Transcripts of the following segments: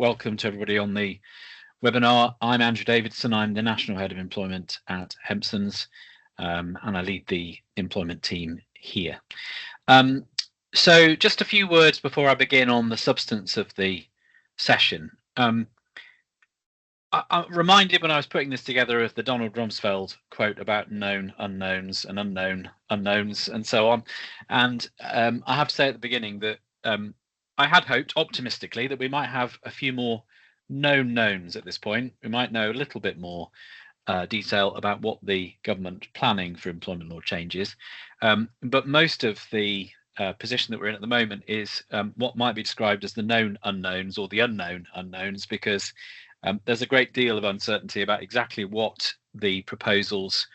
welcome to everybody on the webinar. I'm Andrew Davidson. I'm the National Head of Employment at Hempsons, and I lead the employment team here. So just a few words before I begin on the substance of the session. I'm reminded when I was putting this together of the Donald Rumsfeld quote about known unknowns and unknown unknowns and so on. And I have to say at the beginning that I had hoped optimistically that we might have a few more known knowns at this point. We might know a little bit more detail about what the government planning for employment law changes. But most of the position that we're in at the moment is what might be described as the known unknowns or the unknown unknowns, because there's a great deal of uncertainty about exactly what the proposals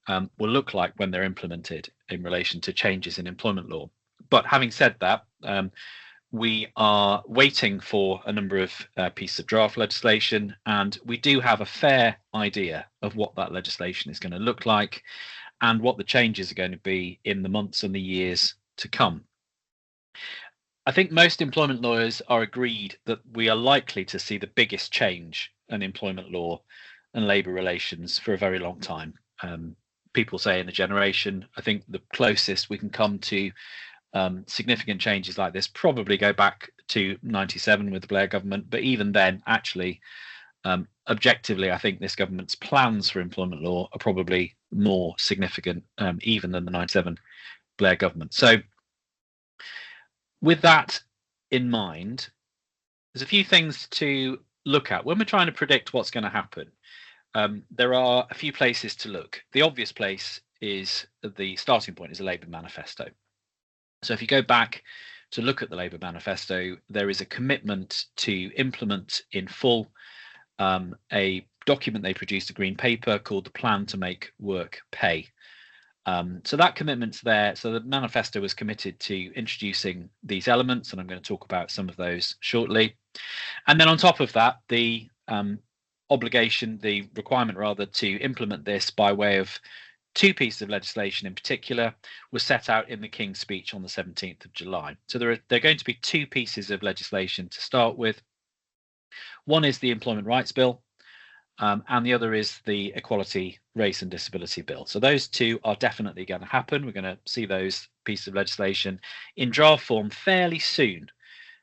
will look like when they're implemented in relation to changes in employment law. But having said that, we are waiting for a number of pieces of draft legislation, and we do have a fair idea of what that legislation is going to look like and what the changes are going to be in the months and the years to come. I think most employment lawyers are agreed that we are likely to see the biggest change in employment law and labour relations for a very long time. People say in a generation. I think the closest we can come to significant changes like this probably go back to 97 with the Blair government, but even then, actually, objectively, I think this government's plans for employment law are probably more significant even than the 97 Blair government. So with that in mind, there's a few things to look at when we're trying to predict what's going to happen. There are a few places to look. The obvious place is the starting point is a Labour manifesto. So if you go back to look at the Labour manifesto, there is a commitment to implement in full a document they produced, a green paper called the Plan to Make Work Pay. So that commitment's there. So the manifesto was committed to introducing these elements, and I'm going to talk about some of those shortly. And then on top of that, the obligation, the requirement rather, to implement this by way of two pieces of legislation in particular was set out in the King's speech on the 17th of July. So there are going to be two pieces of legislation to start with. One is the Employment Rights Bill, and the other is the Equality, Race and Disability Bill. So those two are definitely going to happen. We're going to see those pieces of legislation in draft form fairly soon.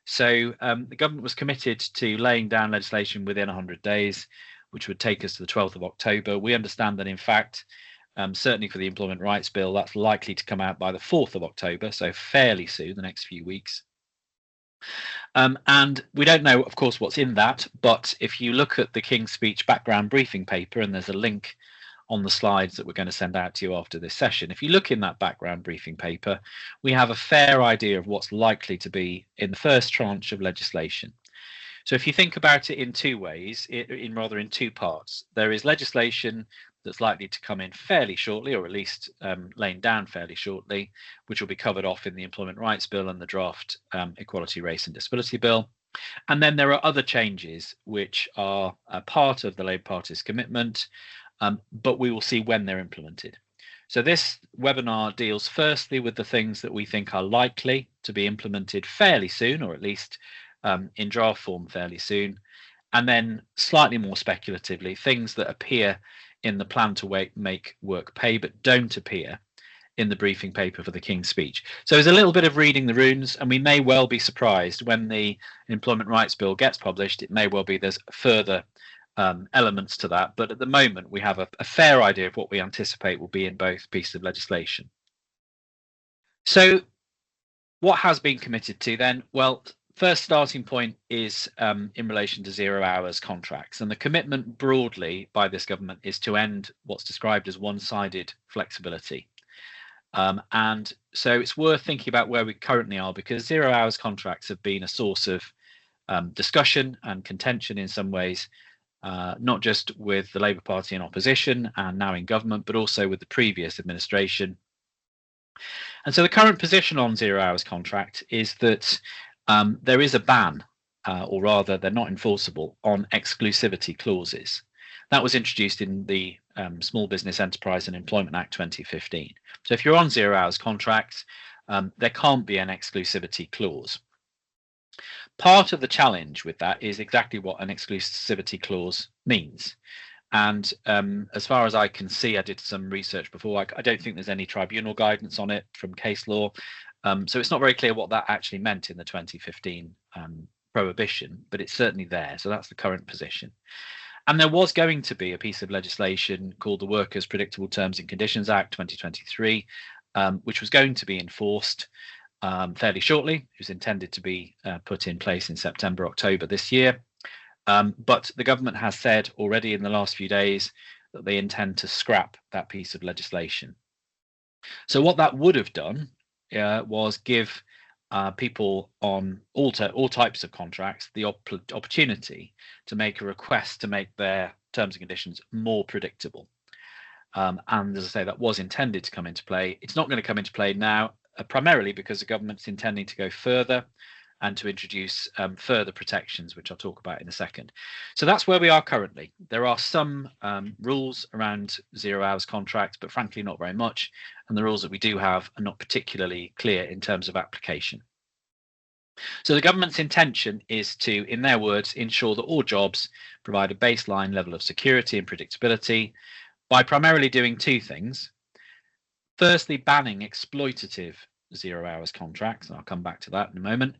So the government was committed to laying down legislation within 100 days, which would take us to the 12th of October. We understand that, in fact, certainly for the Employment Rights Bill, that's likely to come out by the 4th of October, so fairly soon, the next few weeks. And we don't know, of course, what's in that, but if you look at the King's Speech background briefing paper, and there's a link on the slides that we're going to send out to you after this session, if you look in that background briefing paper, we have a fair idea of what's likely to be in the first tranche of legislation. So if you think about it in two ways, in two parts, there is legislation that's likely to come in fairly shortly, or at least laying down fairly shortly, which will be covered off in the Employment Rights Bill and the draft Equality, Race and Disability Bill. And then there are other changes which are a part of the Labour Party's commitment, but we will see when they're implemented. So this webinar deals firstly with the things that we think are likely to be implemented fairly soon, or at least in draft form fairly soon, and then slightly more speculatively, things that appear in the Plan to Make Work Pay but don't appear in the briefing paper for the King's Speech. So there's a little bit of reading the runes, and we may well be surprised when the Employment Rights Bill gets published. It may well be there's further elements to that, but at the moment we have a fair idea of what we anticipate will be in both pieces of legislation. So what has been committed to then? Well, first starting point is in relation to 0 hours contracts, and the commitment broadly by this government is to end what's described as one-sided flexibility. And so it's worth thinking about where we currently are, because 0 hours contracts have been a source of discussion and contention in some ways, not just with the Labour Party in opposition and now in government, but also with the previous administration. And so the current position on 0 hours contract is that there is a ban, or rather they're not enforceable, on exclusivity clauses. That was introduced in the Small Business Enterprise and Employment Act 2015. So if you're on 0 hours contracts, there can't be an exclusivity clause. Part of the challenge with that is exactly what an exclusivity clause means. And as far as I can see, I did some research before. I don't think there's any tribunal guidance on it from case law. So it's not very clear what that actually meant in the 2015 prohibition, but it's certainly there. So that's the current position. And there was going to be a piece of legislation called the Workers' Predictable Terms and Conditions Act 2023, which was going to be enforced fairly shortly. It was intended to be put in place in September, October this year. But the government has said already in the last few days that they intend to scrap that piece of legislation. So what that would have done was give people on all types of contracts the opportunity to make a request to make their terms and conditions more predictable. And as I say, that was intended to come into play. It's not going to come into play now, primarily because the government's intending to go further and to introduce further protections, which I'll talk about in a second. So that's where we are currently. There are some rules around 0 hours contracts, but frankly, not very much. And the rules that we do have are not particularly clear in terms of application. So the government's intention is to, in their words, ensure that all jobs provide a baseline level of security and predictability by primarily doing two things. Firstly, banning exploitative 0 hours contracts, and I'll come back to that in a moment.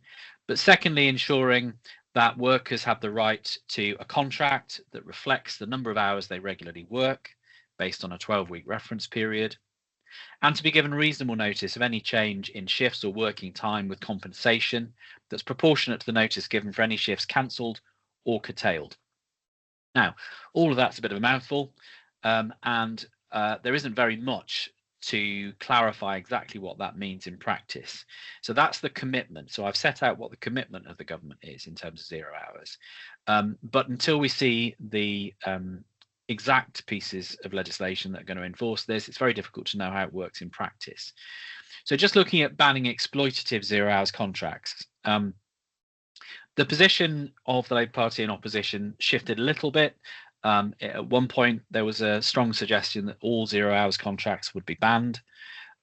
But secondly, ensuring that workers have the right to a contract that reflects the number of hours they regularly work based on a 12-week reference period, and to be given reasonable notice of any change in shifts or working time with compensation that's proportionate to the notice given for any shifts cancelled or curtailed. Now, all of that's a bit of a mouthful, and there isn't very much to clarify exactly what that means in practice. So that's the commitment. So I've set out what the commitment of the government is in terms of 0 hours. But until we see the exact pieces of legislation that are going to enforce this, it's very difficult to know how it works in practice. So just looking at banning exploitative 0 hours contracts, the position of the Labour Party in opposition shifted a little bit. At one point, there was a strong suggestion that all 0 hours contracts would be banned.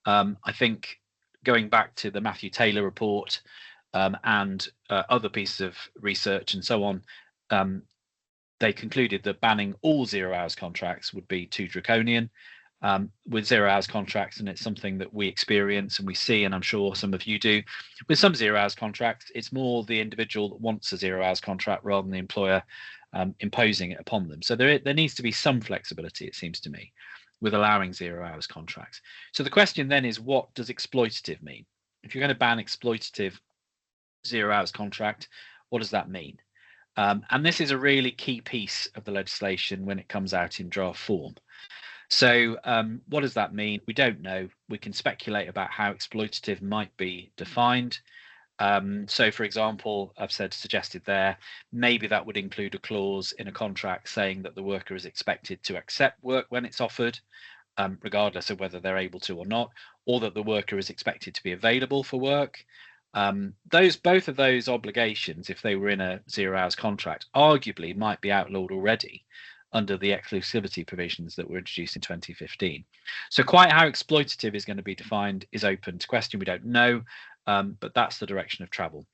I think going back to the Matthew Taylor report and other pieces of research and so on, they concluded that banning all 0 hours contracts would be too draconian. With 0 hours contracts, and it's something that we experience and we see, and I'm sure some of you do. With some 0 hours contracts, it's more the individual that wants a 0 hours contract rather than the employer imposing it upon them. So there needs to be some flexibility, it seems to me, with allowing 0 hours contracts. So the question then is, what does exploitative mean? If you're going to ban exploitative 0 hours contract, what does that mean? And this is a really key piece of the legislation when it comes out in draft form. So what does that mean? We don't know. We can speculate about how exploitative might be defined. So, for example, I've suggested there, maybe that would include a clause in a contract saying that the worker is expected to accept work when it's offered, regardless of whether they're able to or not, or that the worker is expected to be available for work. Both of those obligations, if they were in a 0 hours contract, arguably might be outlawed already under the exclusivity provisions that were introduced in 2015. So quite how exploitative is going to be defined is open to question. We don't know. But that's the direction of travel.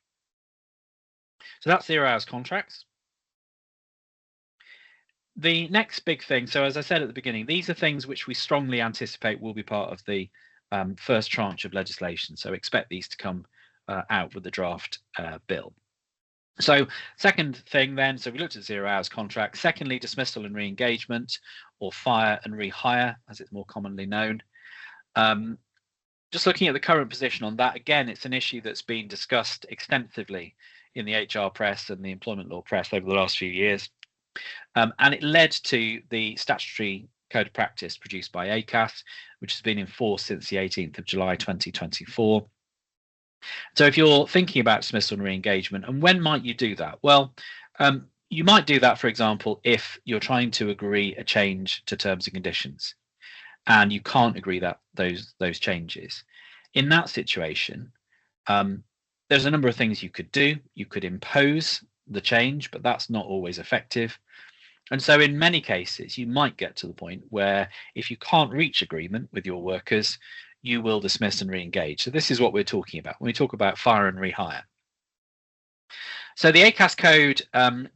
So that's 0 hours contracts. The next big thing, so as I said at the beginning, these are things which we strongly anticipate will be part of the first tranche of legislation. So expect these to come out with the draft bill. So second thing then, so we looked at 0 hours contracts. Secondly, dismissal and re-engagement, or fire and rehire, as it's more commonly known. Just looking at the current position on that, again, it's an issue that's been discussed extensively in the HR press and the employment law press over the last few years. And it led to the statutory code of practice produced by ACAS, which has been in force since the 18th of July 2024. So if you're thinking about dismissal and re-engagement, and when might you do that? Well, you might do that, for example, if you're trying to agree a change to terms and conditions, and you can't agree that those changes. In that situation, there's a number of things you could do. You could impose the change, but that's not always effective. And so in many cases, you might get to the point where if you can't reach agreement with your workers, you will dismiss and re-engage. So this is what we're talking about when we talk about fire and rehire. So the ACAS code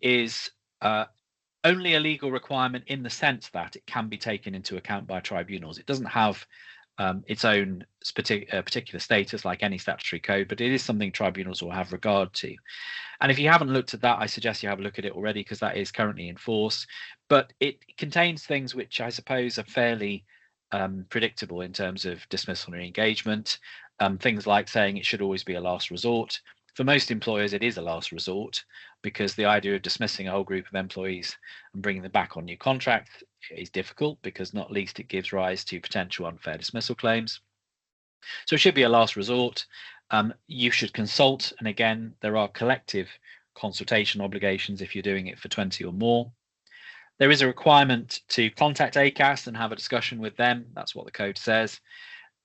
is only a legal requirement in the sense that it can be taken into account by tribunals. It doesn't have its own particular status like any statutory code, but it is something tribunals will have regard to. And if you haven't looked at that, I suggest you have a look at it already, because that is currently in force. But it contains things which I suppose are fairly predictable in terms of disciplinary engagement. Things like saying it should always be a last resort. For most employers, it is a last resort, because the idea of dismissing a whole group of employees and bringing them back on new contracts is difficult, because not least it gives rise to potential unfair dismissal claims. So it should be a last resort. You should consult, and again, there are collective consultation obligations if you're doing it for 20 or more. There is a requirement to contact ACAS and have a discussion with them. That's what the code says.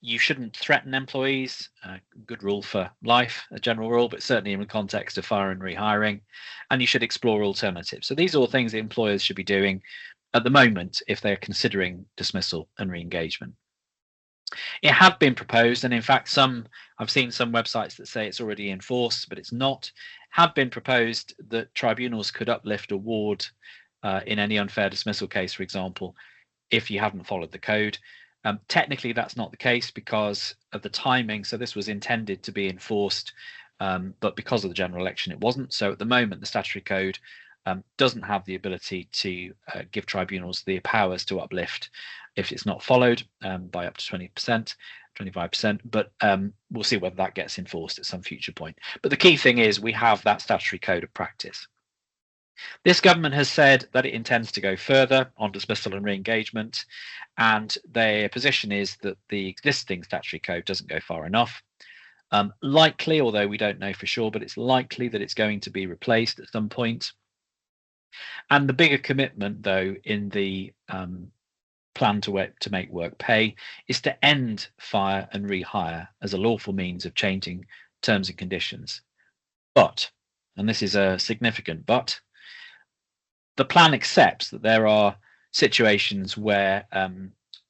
You shouldn't threaten employees, a good rule for life, a general rule, but certainly in the context of fire and rehiring. And you should explore alternatives. So these are all things that employers should be doing at the moment if they're considering dismissal and re-engagement. It had been proposed, and in fact, I've seen some websites that say it's already in force, but it's not. Had been proposed that tribunals could uplift award in any unfair dismissal case, for example, if you hadn't followed the code. Technically, that's not the case because of the timing. So this was intended to be enforced, but because of the general election, it wasn't. So at the moment, the statutory code doesn't have the ability to give tribunals the powers to uplift if it's not followed by up to 20%, 25%. But we'll see whether that gets enforced at some future point. But the key thing is we have that statutory code of practice. This government has said that it intends to go further on dismissal and re-engagement, and their position is that the existing statutory code doesn't go far enough. Likely, although we don't know for sure, but it's likely that it's going to be replaced at some point. And the bigger commitment, though, in the plan to make work pay is to end fire and rehire as a lawful means of changing terms and conditions. But, and this is a significant but, the plan accepts that there are situations where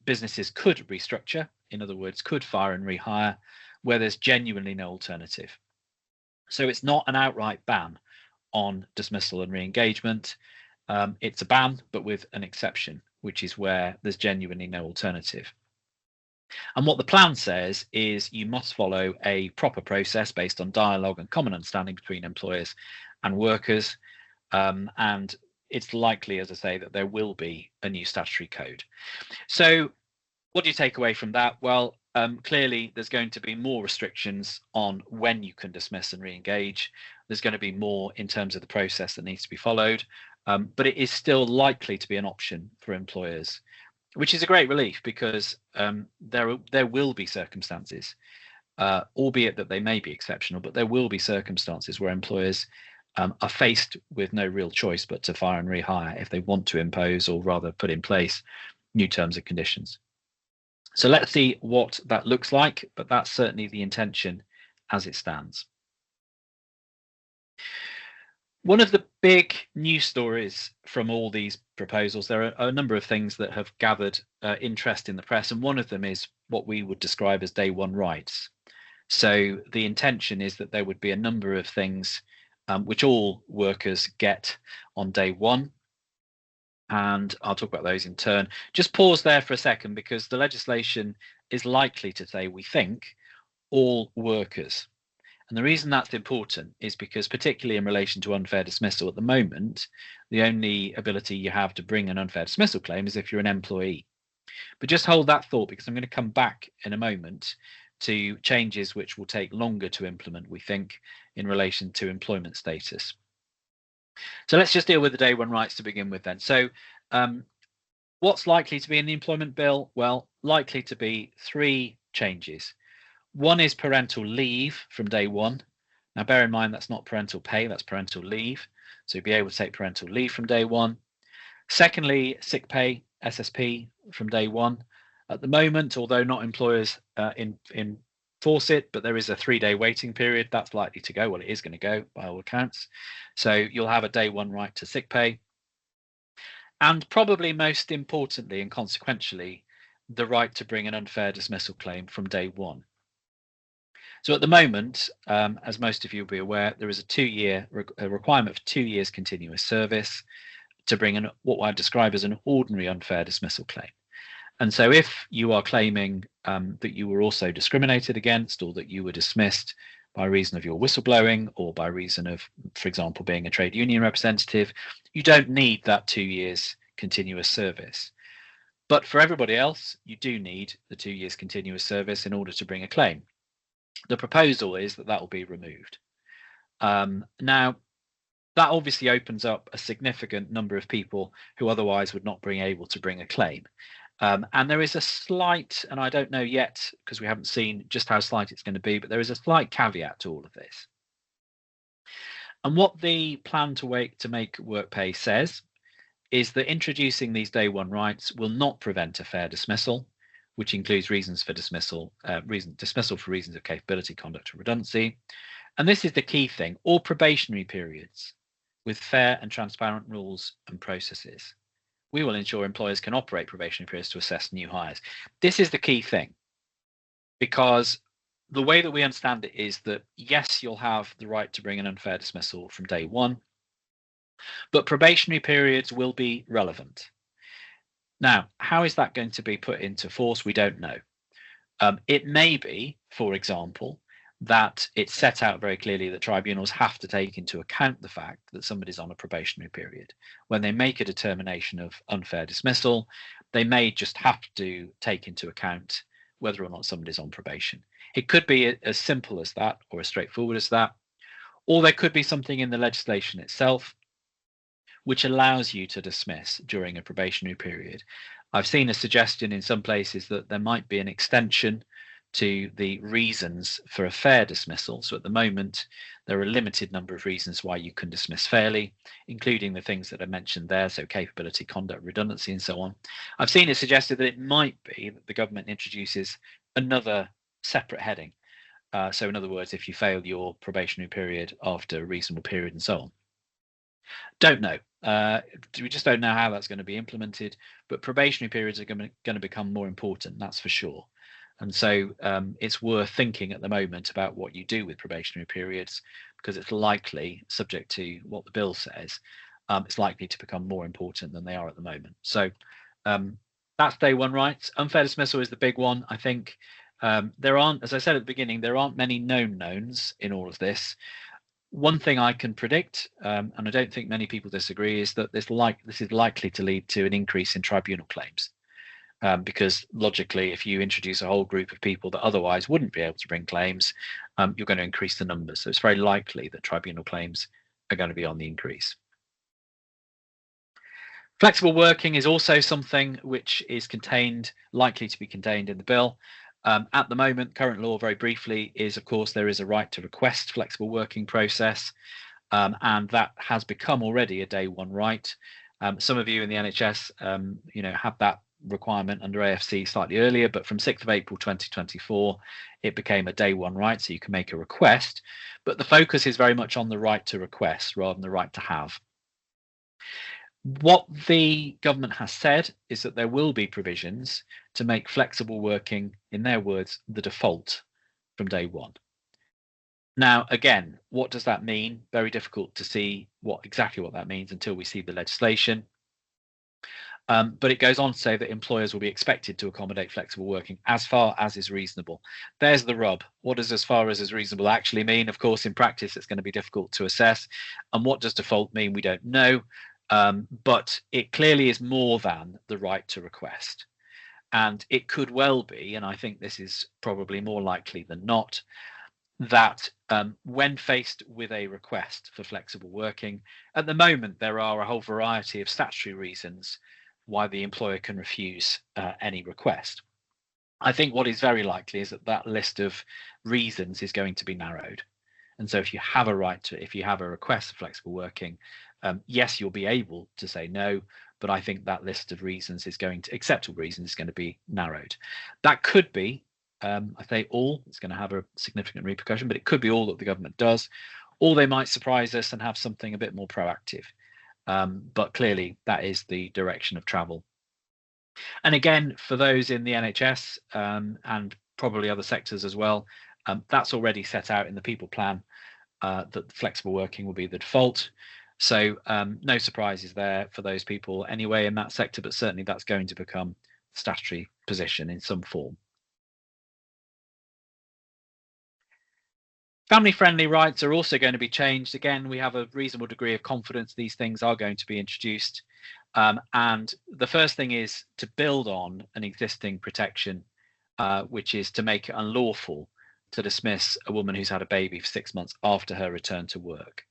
businesses could restructure, in other words, could fire and rehire, where there's genuinely no alternative. So it's not an outright ban on dismissal and re-engagement. It's a ban, but with an exception, which is where there's genuinely no alternative. And what the plan says is you must follow a proper process based on dialogue and common understanding between employers and workers. And it's likely, as I say, that there will be a new statutory code. So what do you take away from that? Well, clearly there's going to be more restrictions on when you can dismiss and re-engage. There's going to be more in terms of the process that needs to be followed, but it is still likely to be an option for employers, which is a great relief, because there will be circumstances, albeit that they may be exceptional, but there will be circumstances where employers are faced with no real choice but to fire and rehire if they want to impose, or rather put in place, new terms and conditions. So let's see what that looks like, but that's certainly the intention as it stands. One of the big news stories from all these proposals, there are a number of things that have gathered interest in the press, and one of them is what we would describe as day one rights. So the intention is that there would be a number of things which all workers get on day one. And I'll talk about those in turn. Just pause there for a second, because the legislation is likely to say, we think, all workers. And the reason that's important is because, particularly in relation to unfair dismissal, at the moment, the only ability you have to bring an unfair dismissal claim is if you're an employee. But just hold that thought, because I'm going to come back in a moment to changes which will take longer to implement, we think, in relation to employment status. So let's just deal with the day one rights to begin with then. So what's likely to be in the employment bill? Well, likely to be three changes. One is parental leave from day one. Now, bear in mind, that's not parental pay, that's parental leave. So you'll be able to take parental leave from day one. Secondly, sick pay, SSP, from day one. At the moment, although not employers enforce it, but there is a 3-day waiting period. That's likely to go. Well, it is going to go by all accounts. So you'll have a day one right to sick pay. And probably most importantly and consequentially, the right to bring an unfair dismissal claim from day one. So at the moment, as most of you will be aware, there is a requirement for 2 years continuous service to bring in what I describe as an ordinary unfair dismissal claim. And so if you are claiming that you were also discriminated against, or that you were dismissed by reason of your whistleblowing, or by reason of, for example, being a trade union representative, you don't need that 2 years continuous service. But for everybody else, you do need the 2 years continuous service in order to bring a claim. The proposal is that that will be removed. Now, that obviously opens up a significant number of people who otherwise would not be able to bring a claim. And there is a slight, and I don't know yet because we haven't seen just how slight it's going to be, but there is a slight caveat to all of this. And what the plan to make work pay says is that introducing these day one rights will not prevent a fair dismissal, which includes reasons for dismissal, dismissal for reasons of capability, conduct, or redundancy. And this is the key thing: all probationary periods with fair and transparent rules and processes. We will ensure employers can operate probationary periods to assess new hires. This is the key thing, because the way that we understand it is that, yes, you'll have the right to bring an unfair dismissal from day one, but probationary periods will be relevant. Now, how is that going to be put into force? We don't know. It may be, for example, that it's set out very clearly that tribunals have to take into account the fact that somebody's on a probationary period. When they make a determination of unfair dismissal, they may just have to take into account whether or not somebody's on probation. It could be as simple as that, or as straightforward as that, or there could be something in the legislation itself which allows you to dismiss during a probationary period. I've seen a suggestion in some places that there might be an extension to the reasons for a fair dismissal. So at the moment, there are a limited number of reasons why you can dismiss fairly, including the things that I mentioned there, so capability, conduct, redundancy, and so on. I've seen it suggested that it might be that the government introduces another separate heading. So in other words, if you fail your probationary period after a reasonable period and so on. Don't know. We just don't know how that's going to be implemented, but probationary periods are going to become more important, that's for sure. And so it's worth thinking at the moment about what you do with probationary periods, because it's likely, subject to what the bill says, it's likely to become more important than they are at the moment. So that's day one rights. Unfair dismissal is the big one. I think there aren't, as I said at the beginning, there aren't many known knowns in all of this. One thing I can predict, and I don't think many people disagree, is that this is likely to lead to an increase in tribunal claims. Because logically, if you introduce a whole group of people that otherwise wouldn't be able to bring claims, you're going to increase the numbers. So it's very likely that tribunal claims are going to be on the increase. Flexible working is also something which is likely to be contained in the bill. At the moment, current law, very briefly, is, of course, there is a right to request flexible working process, and that has become already a day one right. Some of you in the NHS, had that requirement under AFC slightly earlier, but from 6th of April 2024, it became a day one right, so you can make a request, but the focus is very much on the right to request rather than the right to have. What the government has said is that there will be provisions to make flexible working, in their words, the default from day one. Now, again, what does that mean? Very difficult to see exactly what that means until we see the legislation. But it goes on to say that employers will be expected to accommodate flexible working as far as is reasonable. There's the rub. What does as far as is reasonable actually mean? Of course, in practice, it's going to be difficult to assess. And what does default mean? We don't know. But it clearly is more than the right to request. And it could well be, and I think this is probably more likely than not, that when faced with a request for flexible working, at the moment, there are a whole variety of statutory reasons why the employer can refuse any request. I think what is very likely is that list of reasons is going to be narrowed. And so if you have a request for flexible working, yes, you'll be able to say no, but I think that list of reasons acceptable reasons is going to be narrowed. That could be, I say all, it's going to have a significant repercussion, but it could be all that the government does, or they might surprise us and have something a bit more proactive. But clearly that is the direction of travel. And again, for those in the NHS and probably other sectors as well, That's already set out in the people plan, that flexible working will be the default. So no surprises there for those people anyway in that sector, but certainly that's going to become a statutory position in some form. Family-friendly rights are also going to be changed. Again, we have a reasonable degree of confidence these things are going to be introduced. And the first thing is to build on an existing protection, which is to make it unlawful to dismiss a woman who's had a baby for 6 months after her return to work.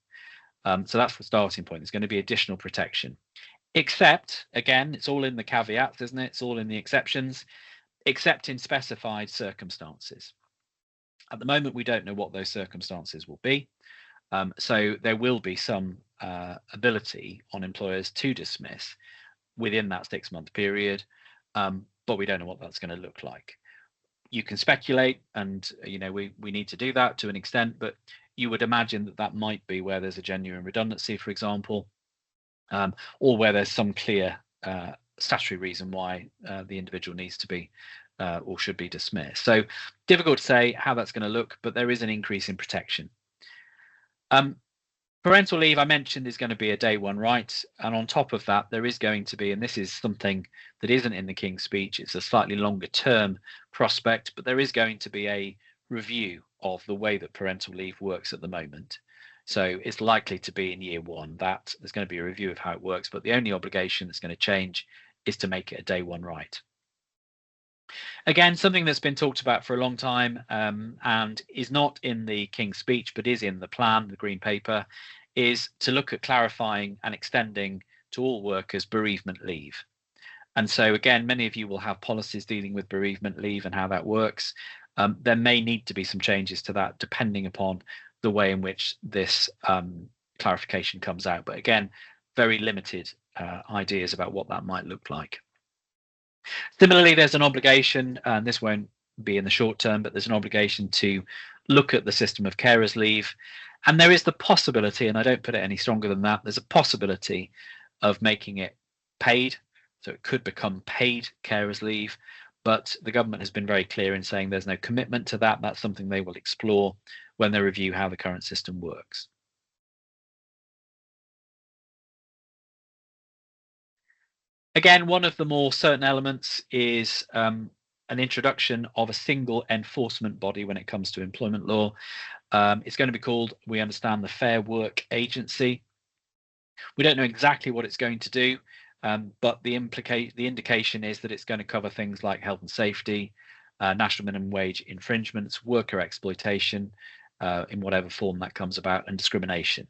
So that's the starting point. There's going to be additional protection. Except, again, it's all in the caveats, isn't it? It's all in the exceptions, except in specified circumstances. At the moment, we don't know what those circumstances will be. So there will be some ability on employers to dismiss within that 6-month period, but we don't know what that's going to look like. You can speculate, and we need to do that to an extent, but you would imagine that that might be where there's a genuine redundancy, for example, or where there's some clear statutory reason why the individual needs to be or should be dismissed. So difficult to say how that's going to look, but there is an increase in protection. Parental leave, I mentioned, is going to be a day one right. And on top of that, there is going to be, and this is something that isn't in the King's Speech, it's a slightly longer term prospect, but there is going to be a review of the way that parental leave works at the moment. So it's likely to be in year one that there's going to be a review of how it works, but the only obligation that's going to change is to make it a day one right. Again, something that's been talked about for a long time and is not in the King's Speech, but is in the plan, the Green Paper, is to look at clarifying and extending to all workers bereavement leave. And so, again, many of you will have policies dealing with bereavement leave and how that works. There may need to be some changes to that depending upon the way in which this clarification comes out. But again, very limited ideas about what that might look like. Similarly, there's an obligation, and this won't be in the short term, but there's an obligation to look at the system of carers leave. And there is the possibility, and I don't put it any stronger than that, there's a possibility of making it paid. So it could become paid carers leave, but the government has been very clear in saying there's no commitment to that. That's something they will explore when they review how the current system works. Again, one of the more certain elements is an introduction of a single enforcement body when it comes to employment law. It's going to be called, we understand, the Fair Work Agency. We don't know exactly what it's going to do, but the indication is that it's going to cover things like health and safety, national minimum wage infringements, worker exploitation in whatever form that comes about, and discrimination.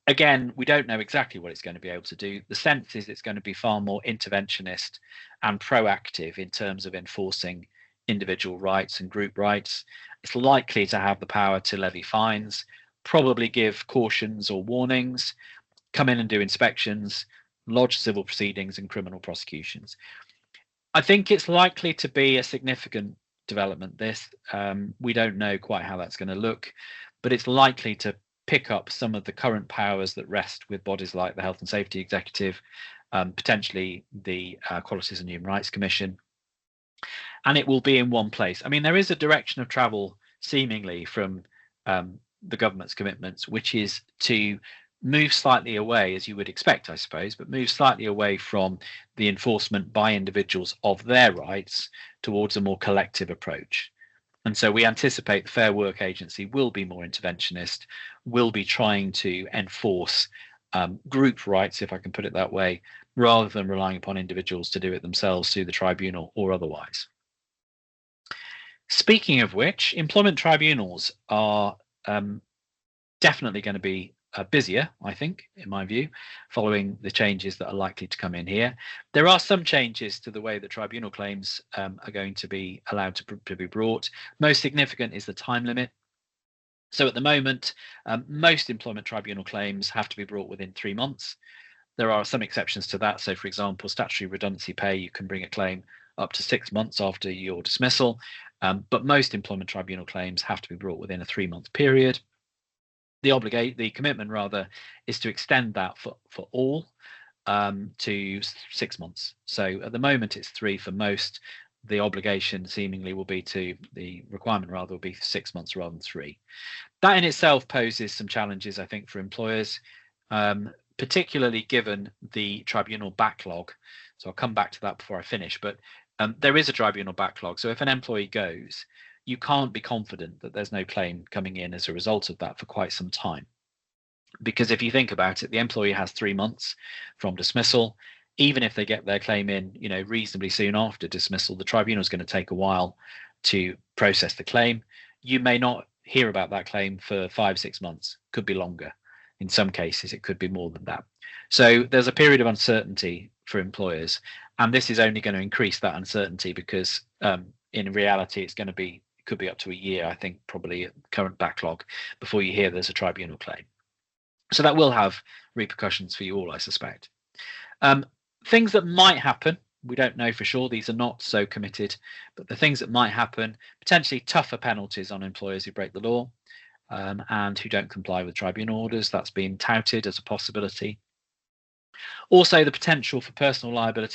Again, we don't know exactly what it's going to be able to do. The sense is it's going to be far more interventionist and proactive in terms of enforcing individual rights and group rights. It's likely to have the power to levy fines, probably give cautions or warnings, come in and do inspections, lodge civil proceedings and criminal prosecutions. I think it's likely to be a significant development, this. We don't know quite how that's going to look, but it's likely to pick up some of the current powers that rest with bodies like the Health and Safety Executive, potentially the Qualities and Human Rights Commission, and it will be in one place. I mean, there is a direction of travel seemingly from the government's commitments, which is to move slightly away, as you would expect, I suppose, but move slightly away from the enforcement by individuals of their rights towards a more collective approach. And so we anticipate the Fair Work Agency will be more interventionist, will be trying to enforce group rights, if I can put it that way, rather than relying upon individuals to do it themselves through the tribunal or otherwise. Speaking of which, employment tribunals are definitely going to be busier, I think, in my view, following the changes that are likely to come in here. There are some changes to the way that tribunal claims are going to be allowed to be brought. Most significant is the time limit. So at the moment, most employment tribunal claims have to be brought within 3 months. There are some exceptions to that. So, for example, statutory redundancy pay, you can bring a claim up to 6 months after your dismissal. But most employment tribunal claims have to be brought within a 3-month period. The commitment rather is to extend that for all to 6 months. So at the moment it's 3 for most, the obligation seemingly will be the requirement rather will be 6 months rather than 3. That in itself poses some challenges, I think, for employers, particularly given the tribunal backlog. So I'll come back to that before I finish, but there is a tribunal backlog. So if an employee goes, you can't be confident that there's no claim coming in as a result of that for quite some time. Because if you think about it, the employee has 3 months from dismissal. Even if they get their claim in, reasonably soon after dismissal, the tribunal is going to take a while to process the claim. You may not hear about that claim for 5-6 months, could be longer. In some cases, it could be more than that. So there's a period of uncertainty for employers, and this is only going to increase that uncertainty because in reality, it could be up to a year, I think, probably at current backlog before you hear there's a tribunal claim. So that will have repercussions for you all, I suspect. Things that might happen, we don't know for sure, these are not so committed, but the things that might happen, potentially tougher penalties on employers who break the law and who don't comply with tribunal orders. That's been touted as a possibility. Also, the potential for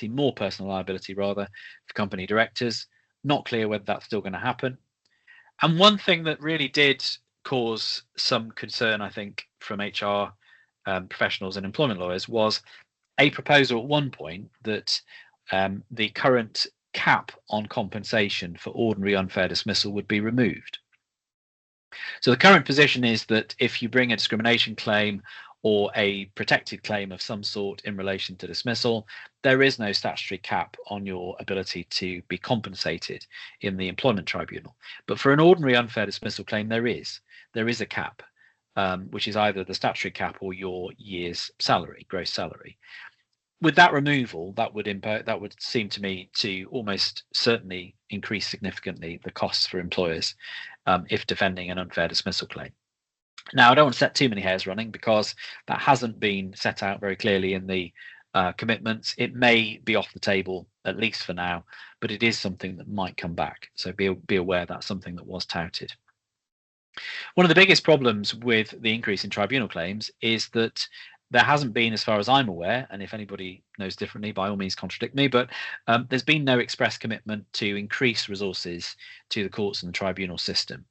more personal liability rather, for company directors. Not clear whether that's still going to happen. And one thing that really did cause some concern, I think, from HR professionals and employment lawyers was a proposal at one point that the current cap on compensation for ordinary unfair dismissal would be removed. So the current position is that if you bring a discrimination claim or a protected claim of some sort in relation to dismissal, there is no statutory cap on your ability to be compensated in the employment tribunal. But for an ordinary unfair dismissal claim, there is a cap, which is either the statutory cap or your year's salary, gross salary. With that removal, that would seem to me to almost certainly increase significantly the costs for employers if defending an unfair dismissal claim. Now, I don't want to set too many hairs running because that hasn't been set out very clearly in the commitments. It may be off the table, at least for now, but it is something that might come back. So be aware that's something that was touted. One of the biggest problems with the increase in tribunal claims is that there hasn't been, as far as I'm aware, and if anybody knows differently, by all means contradict me, but there's been no express commitment to increase resources to the courts and the tribunal system.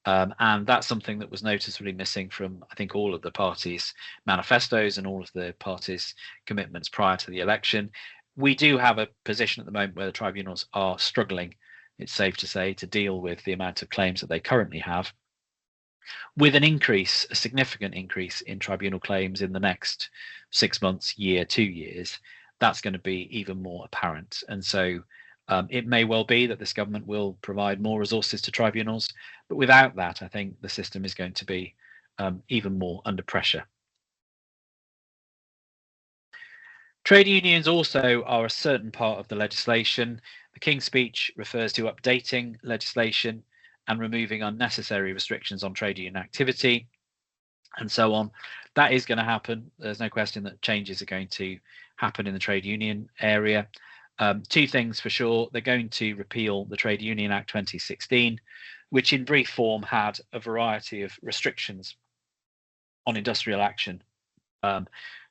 And that's something that was noticeably missing from, I think, all of the parties' manifestos and all of the parties' commitments prior to the election. We do have a position at the moment where the tribunals are struggling, it's safe to say, to deal with the amount of claims that they currently have. With a significant increase in tribunal claims in the next 6 months, year, 2 years, that's going to be even more apparent. And so it may well be that this government will provide more resources to tribunals, but without that, I think the system is going to be even more under pressure. Trade unions also are a certain part of the legislation. The King's Speech refers to updating legislation and removing unnecessary restrictions on trade union activity and so on. That is going to happen. There's no question that changes are going to happen in the trade union area. 2 things for sure. They're going to repeal the Trade Union Act 2016, which in brief form had a variety of restrictions on industrial action.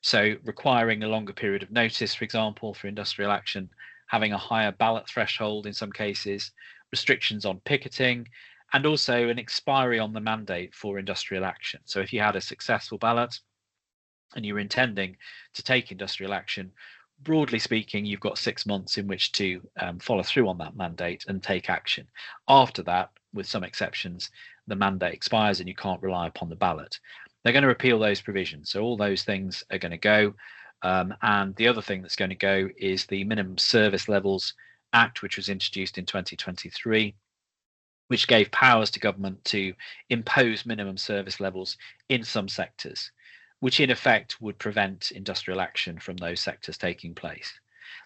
So requiring a longer period of notice, for example, for industrial action, having a higher ballot threshold in some cases, restrictions on picketing, and also an expiry on the mandate for industrial action. So if you had a successful ballot and you were intending to take industrial action, broadly speaking, you've got 6 months in which to follow through on that mandate and take action. After that, with some exceptions, the mandate expires and you can't rely upon the ballot. They're going to repeal those provisions. So all those things are going to go. And the other thing that's going to go is the Minimum Service Levels Act, which was introduced in 2023, which gave powers to government to impose minimum service levels in some sectors, which in effect would prevent industrial action from those sectors taking place.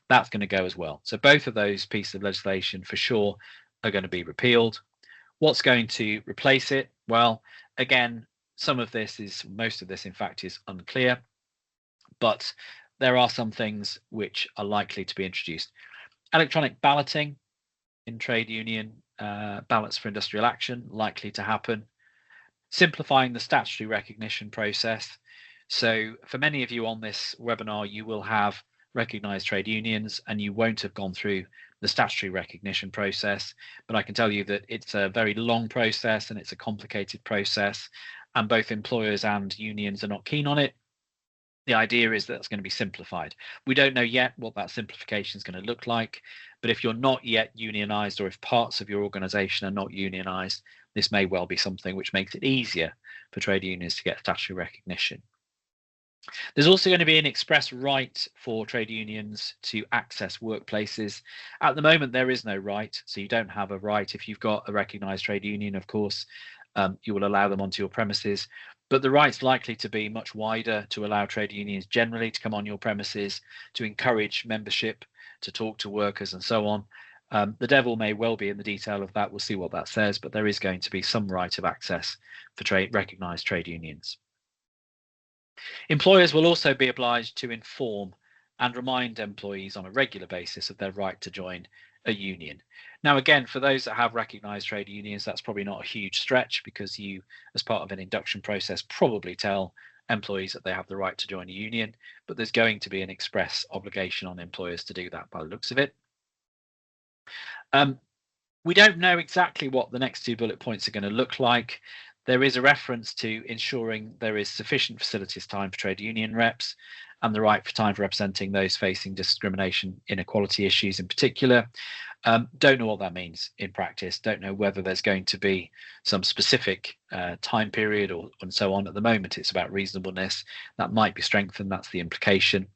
That's going to go as well. So both of those pieces of legislation for sure are going to be repealed. What's going to replace it? Well, again, most of this in fact is unclear, but there are some things which are likely to be introduced. Electronic balloting in trade union ballots for industrial action, likely to happen. Simplifying the statutory recognition process. So for many of you on this webinar, you will have recognised trade unions and you won't have gone through the statutory recognition process. But I can tell you that it's a very long process and it's a complicated process, and both employers and unions are not keen on it. The idea is that it's going to be simplified. We don't know yet what that simplification is going to look like, but if you're not yet unionised, or if parts of your organisation are not unionised, this may well be something which makes it easier for trade unions to get statutory recognition. There's also going to be an express right for trade unions to access workplaces. At the moment, there is no right, so you don't have a right. If you've got a recognised trade union, of course, you will allow them onto your premises. But the right's likely to be much wider, to allow trade unions generally to come on your premises, to encourage membership, to talk to workers and so on. The devil may well be in the detail of that. We'll see what that says, but there is going to be some right of access for recognised trade unions. Employers will also be obliged to inform and remind employees on a regular basis of their right to join a union. Now, again, for those that have recognised trade unions, that's probably not a huge stretch, because you, as part of an induction process, probably tell employees that they have the right to join a union, but there's going to be an express obligation on employers to do that by the looks of it. We don't know exactly what the next two bullet points are going to look like. There is a reference to ensuring there is sufficient facilities time for trade union reps, and the right for time for representing those facing discrimination, inequality issues in particular. Don't know what that means in practice. Don't know whether there's going to be some specific time period and so on. At the moment, it's about reasonableness. That might be strengthened. That's the implication.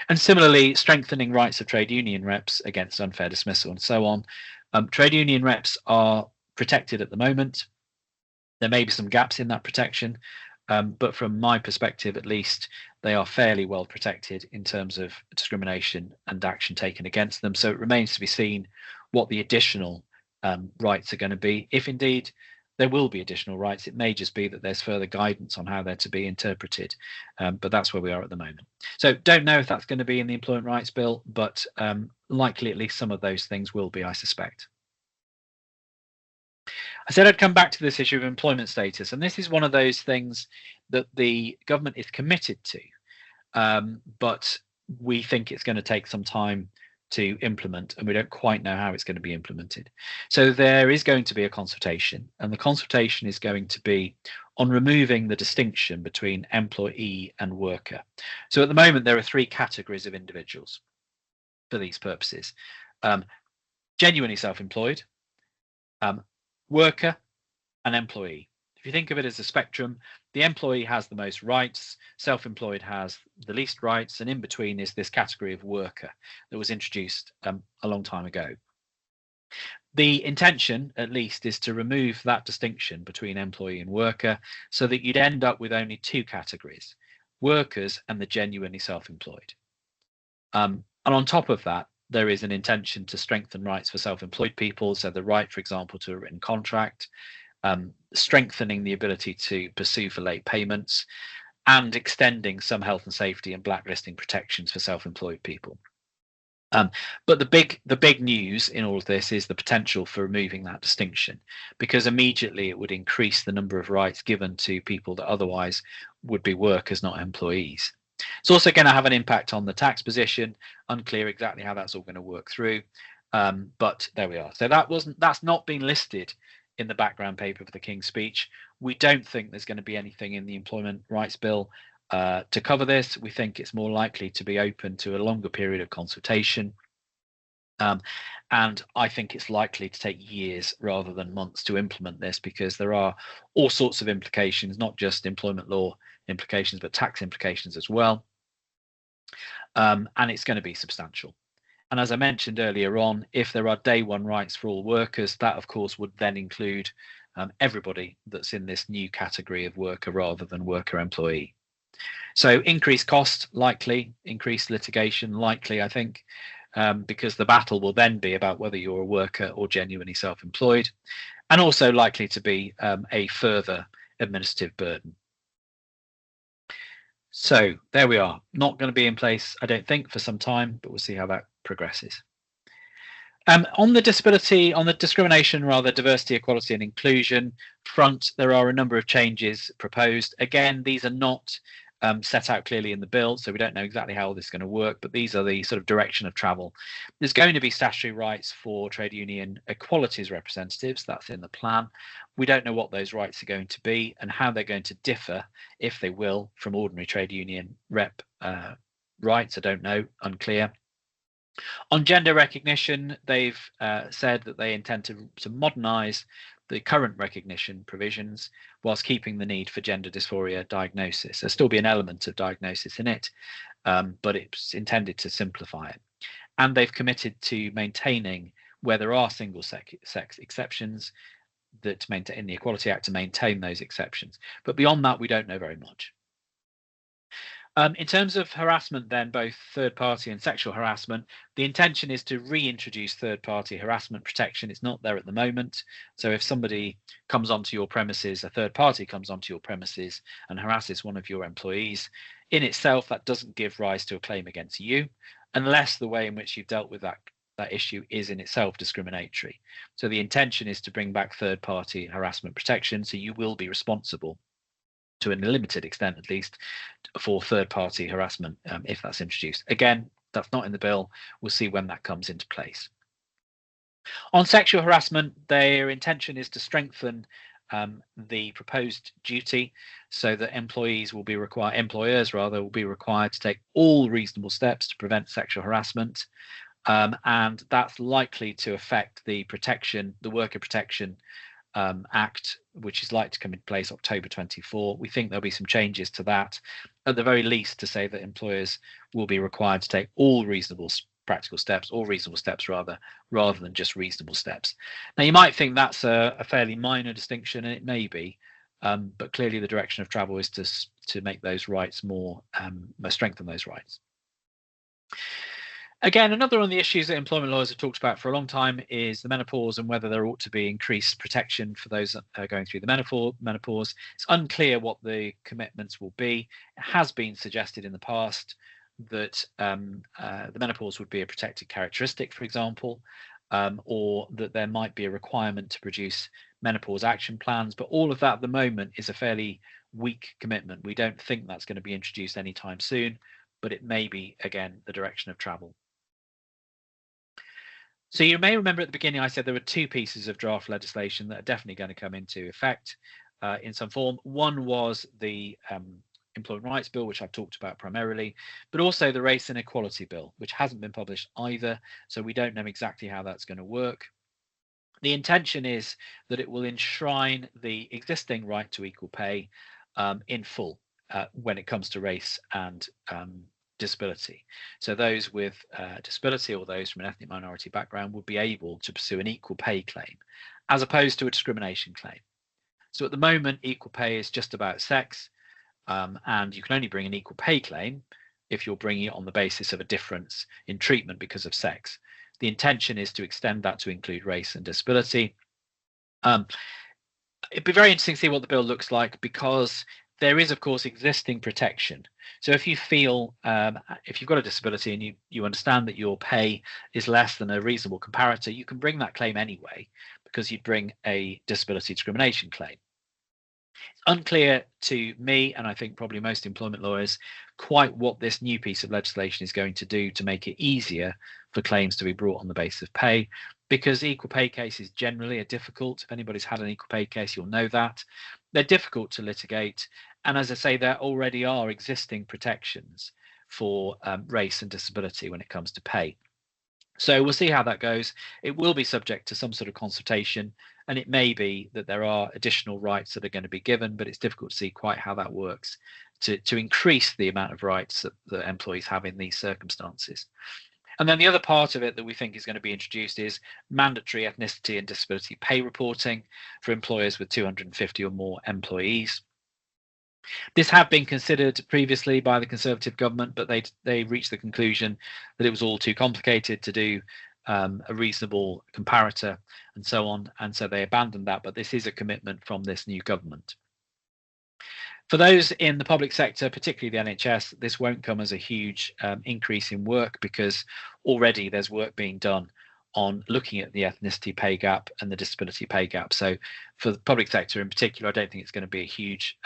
And similarly, strengthening rights of trade union reps against unfair dismissal and so on. Trade union reps are protected at the moment. There may be some gaps in that protection, but from my perspective, at least, they are fairly well protected in terms of discrimination and action taken against them. So it remains to be seen what the additional rights are going to be. If indeed there will be additional rights, it may just be that there's further guidance on how they're to be interpreted, but that's where we are at the moment. So don't know if that's going to be in the Employment Rights Bill, but likely at least some of those things will be, I suspect. I said I'd come back to this issue of employment status, and this is one of those things that the government is committed to, but we think it's going to take some time to implement, and we don't quite know how it's going to be implemented. So there is going to be a consultation, and the consultation is going to be on removing the distinction between employee and worker. So at the moment, there are three categories of individuals for these purposes: genuinely self-employed, worker, and employee. If you think of it as a spectrum, the employee has the most rights, self-employed has the least rights, and in between is this category of worker that was introduced a long time ago. The intention, at least, is to remove that distinction between employee and worker, so that you'd end up with only two categories: workers and the genuinely self-employed. And on top of that, there is an intention to strengthen rights for self-employed people, so the right, for example, to a written contract, strengthening the ability to pursue for late payments, and extending some health and safety and blacklisting protections for self-employed people. But the big news in all of this is the potential for removing that distinction, because immediately it would increase the number of rights given to people that otherwise would be workers, not employees. It's also going to have an impact on the tax position. Unclear exactly how that's all going to work through, but there we are. So that's not been listed in the background paper for the King's Speech. We don't think there's going to be anything in the Employment Rights Bill to cover this. We think it's more likely to be open to a longer period of consultation, and I think it's likely to take years rather than months to implement this, because there are all sorts of implications, not just employment law implications, but tax implications as well. And it's going to be substantial. And as I mentioned earlier on, if there are day one rights for all workers, that of course would then include everybody that's in this new category of worker rather than worker employee. So increased cost, likely, increased litigation, likely, I think, because the battle will then be about whether you're a worker or genuinely self-employed, and also likely to be a further administrative burden. So there we are. Not going to be in place, I don't think, for some time, but we'll see how that progresses. On the discrimination, diversity, equality and inclusion front, there are a number of changes proposed. Again, these are not set out clearly in the bill, so we don't know exactly how all this is going to work, but these are the sort of direction of travel. There's going to be statutory rights for trade union equalities representatives. That's in the plan. We don't know what those rights are going to be and how they're going to differ, if they will, from ordinary trade union rep rights. I don't know, unclear. On gender recognition, they've said that they intend to modernise the current recognition provisions whilst keeping the need for gender dysphoria diagnosis. There'll still be an element of diagnosis in it, but it's intended to simplify it. And they've committed to maintaining, where there are single sex exceptions, that to maintain in the Equality Act, to maintain those exceptions. But beyond that, we don't know very much. In terms of harassment, then, both third-party and sexual harassment, the intention is to reintroduce third-party harassment protection. It's not there at the moment. So if somebody comes onto your premises, a third party comes onto your premises and harasses one of your employees, in itself, that doesn't give rise to a claim against you, unless the way in which you've dealt with that issue is in itself discriminatory. So the intention is to bring back third-party harassment protection, so you will be responsible, to a limited extent at least, for third-party harassment if that's introduced. Again, that's not in the bill. We'll see when that comes into place. On sexual harassment, their intention is to strengthen the proposed duty so that employers will be required to take all reasonable steps to prevent sexual harassment. And that's likely to affect the Worker Protection Act, which is likely to come in place October 24. We think there'll be some changes to that, at the very least, to say that employers will be required to take all reasonable practical steps, or reasonable steps rather than just reasonable steps. Now, you might think that's a fairly minor distinction, and it may be, but clearly the direction of travel is to make those rights more, strengthen those rights. Again, another one of the issues that employment lawyers have talked about for a long time is the menopause, and whether there ought to be increased protection for those going through the menopause. It's unclear what the commitments will be. It has been suggested in the past that the menopause would be a protected characteristic, for example, or that there might be a requirement to produce menopause action plans. But all of that at the moment is a fairly weak commitment. We don't think that's going to be introduced anytime soon, but it may be, again, the direction of travel. So you may remember at the beginning I said there were two pieces of draft legislation that are definitely going to come into effect in some form. One was the Employment Rights Bill, which I've talked about primarily, but also the Race and Equality Bill, which hasn't been published either, so we don't know exactly how that's going to work. The intention is that it will enshrine the existing right to equal pay in full when it comes to race and disability. So those with disability, or those from an ethnic minority background, would be able to pursue an equal pay claim as opposed to a discrimination claim. So at the moment, equal pay is just about sex, and you can only bring an equal pay claim if you're bringing it on the basis of a difference in treatment because of sex. The intention is to extend that to include race and disability. It'd be very interesting to see what the bill looks like, because there is, of course, existing protection. So if you feel, if you've got a disability and you understand that your pay is less than a reasonable comparator, you can bring that claim anyway, because you'd bring a disability discrimination claim. It's unclear to me, and I think probably most employment lawyers, quite what this new piece of legislation is going to do to make it easier for claims to be brought on the basis of pay, because equal pay cases generally are difficult. If anybody's had an equal pay case, you'll know that. They're difficult to litigate. And as I say, there already are existing protections for race and disability when it comes to pay. So we'll see how that goes. It will be subject to some sort of consultation, and it may be that there are additional rights that are going to be given, but it's difficult to see quite how that works to increase the amount of rights that employees have in these circumstances. And then the other part of it that we think is going to be introduced is mandatory ethnicity and disability pay reporting for employers with 250 or more employees. This had been considered previously by the Conservative government, but they reached the conclusion that it was all too complicated to do a reasonable comparator and so on, and so they abandoned that. But this is a commitment from this new government. For those in the public sector, particularly the NHS, this won't come as a huge increase in work, because already there's work being done on looking at the ethnicity pay gap and the disability pay gap. So for the public sector in particular, I don't think it's going to be a huge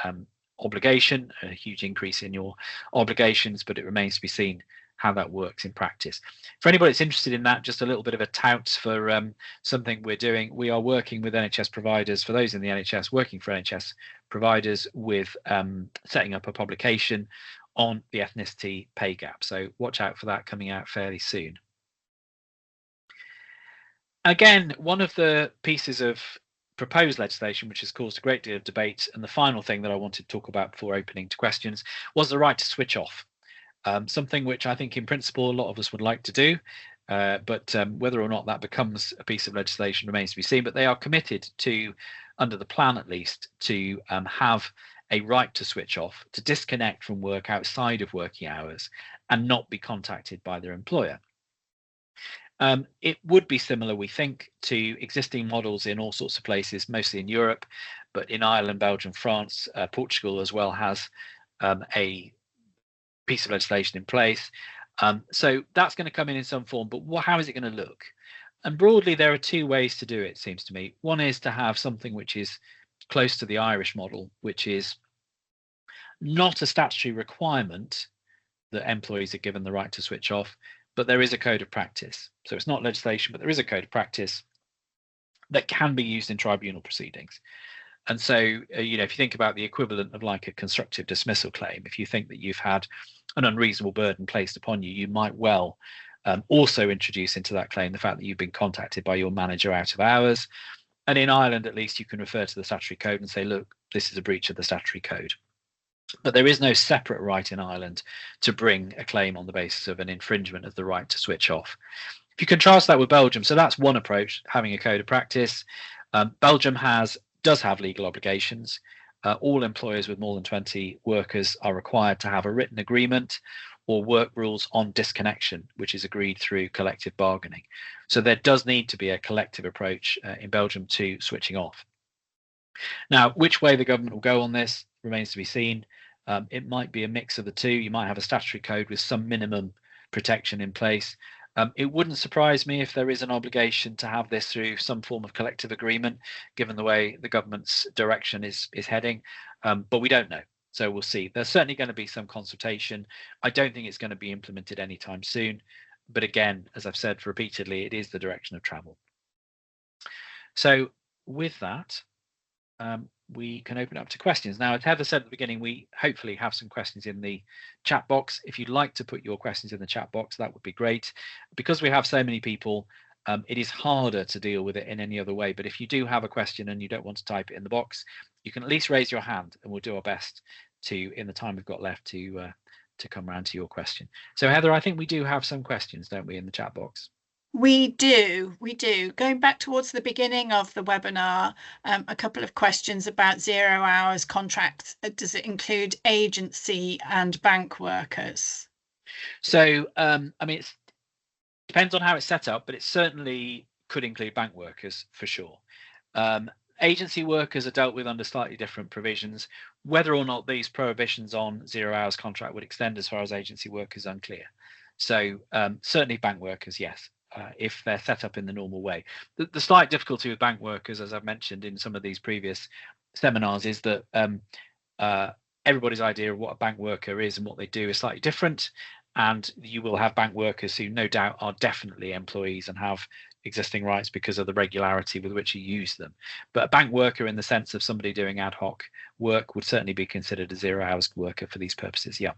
obligation, a huge increase in your obligations, but it remains to be seen how that works in practice. For anybody that's interested in that, just a little bit of a tout for something we're doing. We are working with NHS providers, for those in the NHS working for NHS providers, with setting up a publication on the ethnicity pay gap. So watch out for that coming out fairly soon. Again, one of the pieces of proposed legislation which has caused a great deal of debate, and the final thing that I wanted to talk about before opening to questions, was the right to switch off. Something which I think in principle a lot of us would like to do, but whether or not that becomes a piece of legislation remains to be seen. But they are committed to, under the plan at least, to have a right to switch off, to disconnect from work outside of working hours and not be contacted by their employer. It would be similar, we think, to existing models in all sorts of places, mostly in Europe, but in Ireland, Belgium, France, Portugal as well has a piece of legislation in place. So that's going to come in some form, but how is it going to look? And broadly, there are two ways to do it, seems to me. One is to have something which is close to the Irish model, which is not a statutory requirement that employees are given the right to switch off, but there is a code of practice. So it's not legislation, but there is a code of practice that can be used in tribunal proceedings. And so, if you think about the equivalent of like a constructive dismissal claim, if you think that you've had an unreasonable burden placed upon you, you might well also introduce into that claim the fact that you've been contacted by your manager out of hours. And in Ireland, at least, you can refer to the statutory code and say, look, this is a breach of the statutory code. But there is no separate right in Ireland to bring a claim on the basis of an infringement of the right to switch off. If you contrast that with Belgium, so that's one approach, having a code of practice. Belgium does have legal obligations. All employers with more than 20 workers are required to have a written agreement or work rules on disconnection, which is agreed through collective bargaining. So there does need to be a collective approach in Belgium to switching off. Now, which way the government will go on this remains to be seen. It might be a mix of the two. You might have a statutory code with some minimum protection in place. It wouldn't surprise me if there is an obligation to have this through some form of collective agreement, given the way the government's direction is heading. But we don't know. So we'll see. There's certainly going to be some consultation. I don't think it's going to be implemented anytime soon. But again, as I've said repeatedly, it is the direction of travel. So with that, we can open up to questions. Now, as Heather said at the beginning, we hopefully have some questions in the chat box. If you'd like to put your questions in the chat box, that would be great. Because we have so many people, it is harder to deal with it in any other way. But if you do have a question and you don't want to type it in the box, you can at least raise your hand and we'll do our best to, in the time we've got left, to come around to your question. So Heather, I think we do have some questions, don't we, in the chat box? We do. Going back towards the beginning of the webinar, a couple of questions about 0 hours contracts. Does it include agency and bank workers? So, I mean, it depends on how it's set up, but it certainly could include bank workers for sure. Agency workers are dealt with under slightly different provisions. Whether or not these prohibitions on 0 hours contract would extend as far as agency work is unclear. So certainly bank workers, yes. If they're set up in the normal way. The slight difficulty with bank workers, as I've mentioned in some of these previous seminars, is that everybody's idea of what a bank worker is and what they do is slightly different. And you will have bank workers who no doubt are definitely employees and have existing rights because of the regularity with which you use them. But a bank worker in the sense of somebody doing ad hoc work would certainly be considered a 0 hours worker for these purposes, yeah.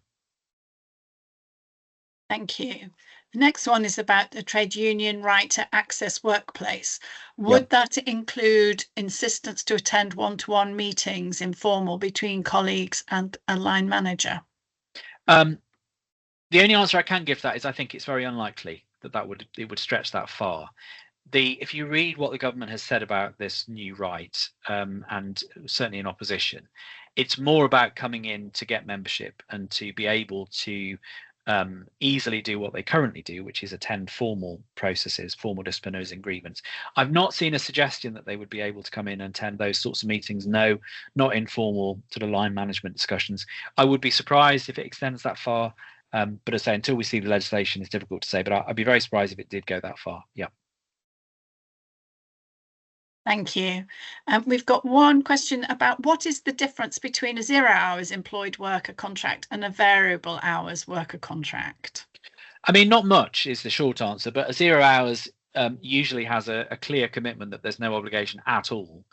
Thank you. The next one is about the trade union right to access workplace. Would that include insistence to attend one-to-one meetings, informal, between colleagues and a line manager? The only answer I can give that is I think it's very unlikely that it would stretch that far. If you read what the government has said about this new right, and certainly in opposition, it's more about coming in to get membership and to be able to easily do what they currently do, which is attend formal processes, formal disciplinaries and grievance. I've not seen a suggestion that they would be able to come in and attend those sorts of meetings. No, not informal sort of line management discussions. I would be surprised if it extends that far, but as I say, until we see the legislation, it's difficult to say, but I'd be very surprised if it did go that far. Yeah. Thank you. We've got one question about what is the difference between a 0 hours employed worker contract and a variable hours worker contract? I mean, not much is the short answer, but a 0 hours usually has a clear commitment that there's no obligation at all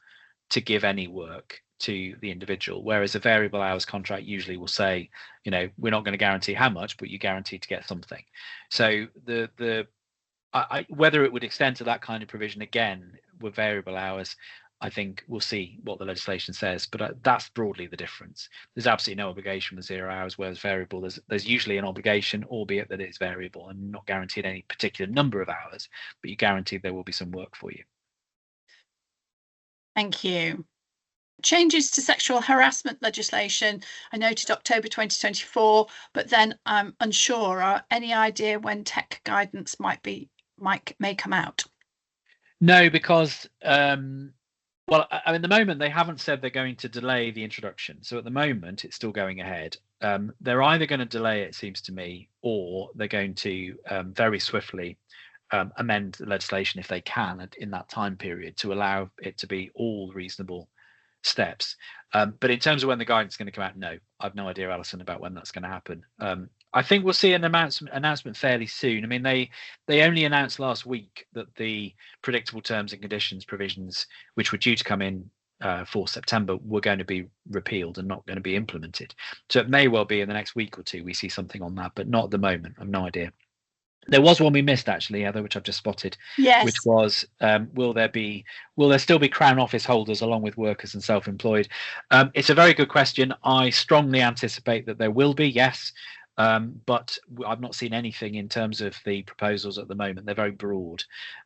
to give any work to the individual, whereas a variable hours contract usually will say, you know, we're not going to guarantee how much, but you guarantee to get something. So whether it would extend to that kind of provision again with variable hours, I think we'll see what the legislation says, but that's broadly the difference. There's absolutely no obligation with 0 hours, whereas variable, there's usually an obligation, albeit that it's variable and not guaranteed any particular number of hours, but you guarantee there will be some work for you. Thank you. Changes to sexual harassment legislation. I noted October 2024, but then I'm unsure. Any idea when tech guidance may come out? No, because well, I mean, at the moment they haven't said they're going to delay the introduction. So at the moment it's still going ahead. They're either going to delay it, seems to me, or they're going to very swiftly amend the legislation if they can in that time period to allow it to be all reasonable steps. But in terms of when the guidance is going to come out, no, I've no idea, Alison, about when that's going to happen. I think we'll see an announcement fairly soon. I mean, they only announced last week that the predictable terms and conditions provisions, which were due to come in for September, were going to be repealed and not going to be implemented. So it may well be in the next week or two we see something on that, but not at the moment. I've no idea. There was one we missed actually, Heather, which I've just spotted. Yes. Which was, will there still be Crown Office holders along with workers and self-employed? It's a very good question. I strongly anticipate that there will be, yes, but I've not seen anything in terms of the proposals at the moment. They're very broad,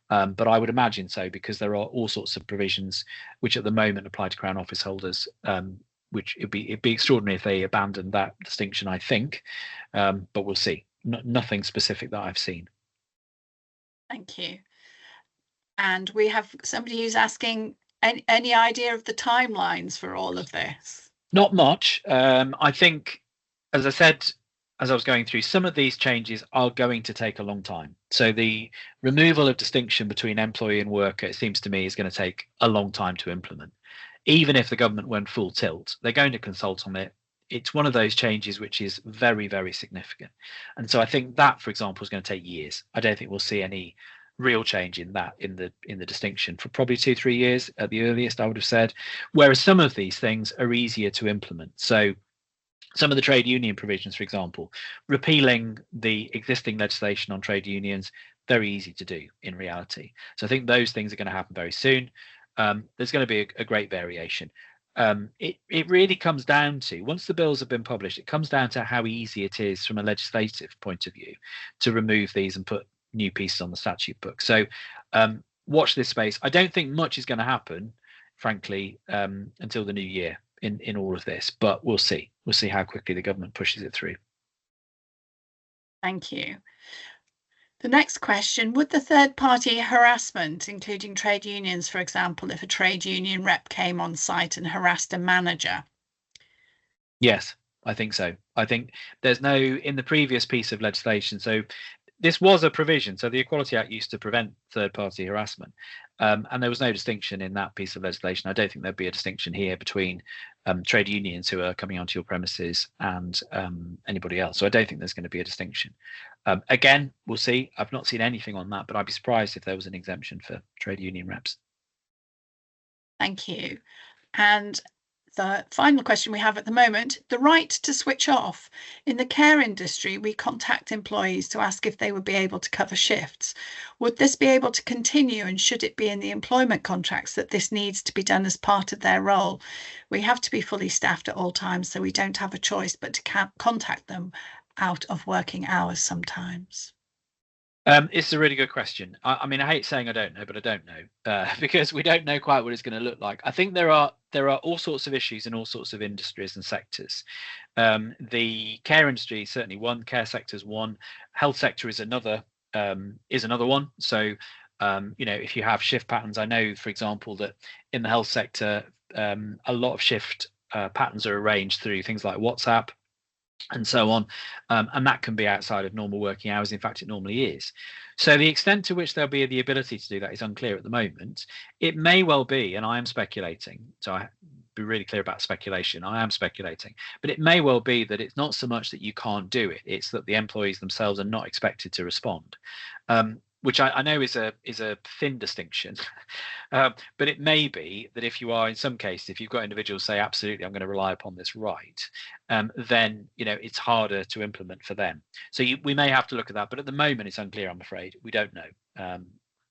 but I would imagine so because there are all sorts of provisions which at the moment apply to Crown Office holders. Which it'd be extraordinary if they abandoned that distinction, I think, but we'll see. Nothing specific that I've seen. Thank you. And we have somebody who's asking any idea of the timelines for all of this? Not much. I think, as I said, as I was going through, some of these changes are going to take a long time. So the removal of distinction between employee and worker, it seems to me, is going to take a long time to implement. Even if the government went full tilt, they're going to consult on it. It's one of those changes which is very, very significant. And so I think that, for example, is going to take years. I don't think we'll see any real change in that in the distinction for probably 2-3 years at the earliest, I would have said. Whereas some of these things are easier to implement. So some of the trade union provisions, for example, repealing the existing legislation on trade unions, very easy to do in reality. So I think those things are going to happen very soon. There's going to be a great variation. It really comes down to, once the bills have been published, it comes down to how easy it is from a legislative point of view to remove these and put new pieces on the statute book. So watch this space. I don't think much is going to happen, frankly, until the new year in all of this, but we'll see. We'll see how quickly the government pushes it through. Thank you. The next question, would the third party harassment, including trade unions, for example, if a trade union rep came on site and harassed a manager? Yes, I think so. I think there's no, in the previous piece of legislation, so this was a provision. So the Equality Act used to prevent third party harassment. And there was no distinction in that piece of legislation. I don't think there'd be a distinction here between trade unions who are coming onto your premises and anybody else. So I don't think there's going to be a distinction. Again, we'll see. I've not seen anything on that, but I'd be surprised if there was an exemption for trade union reps. Thank you. And the final question we have at the moment, the right to switch off. In the care industry, we contact employees to ask if they would be able to cover shifts. Would this be able to continue, and should it be in the employment contracts that this needs to be done as part of their role? We have to be fully staffed at all times, so we don't have a choice but to contact them out of working hours sometimes. It's a really good question. I mean, I hate saying I don't know, but I don't know because we don't know quite what it's going to look like. I think there are all sorts of issues in all sorts of industries and sectors. The care industry is certainly one. Care sector is one. Health sector is another. One. So if you have shift patterns, I know, for example, that in the health sector, a lot of shift patterns are arranged through things like WhatsApp. and so on, and that can be outside of normal working hours. In fact, it normally is. So the extent to which there'll be the ability to do that is unclear at the moment. It may well be, and I am speculating, so I be really clear about speculation. I am speculating, but it may well be that it's not so much that you can't do it; it's that the employees themselves are not expected to respond, which I know is a thin distinction. But it may be that if you are, in some cases, if you've got individuals say, absolutely, I'm going to rely upon this right, then it's harder to implement for them. So we may have to look at that, but at the moment it's unclear. I'm afraid we don't know.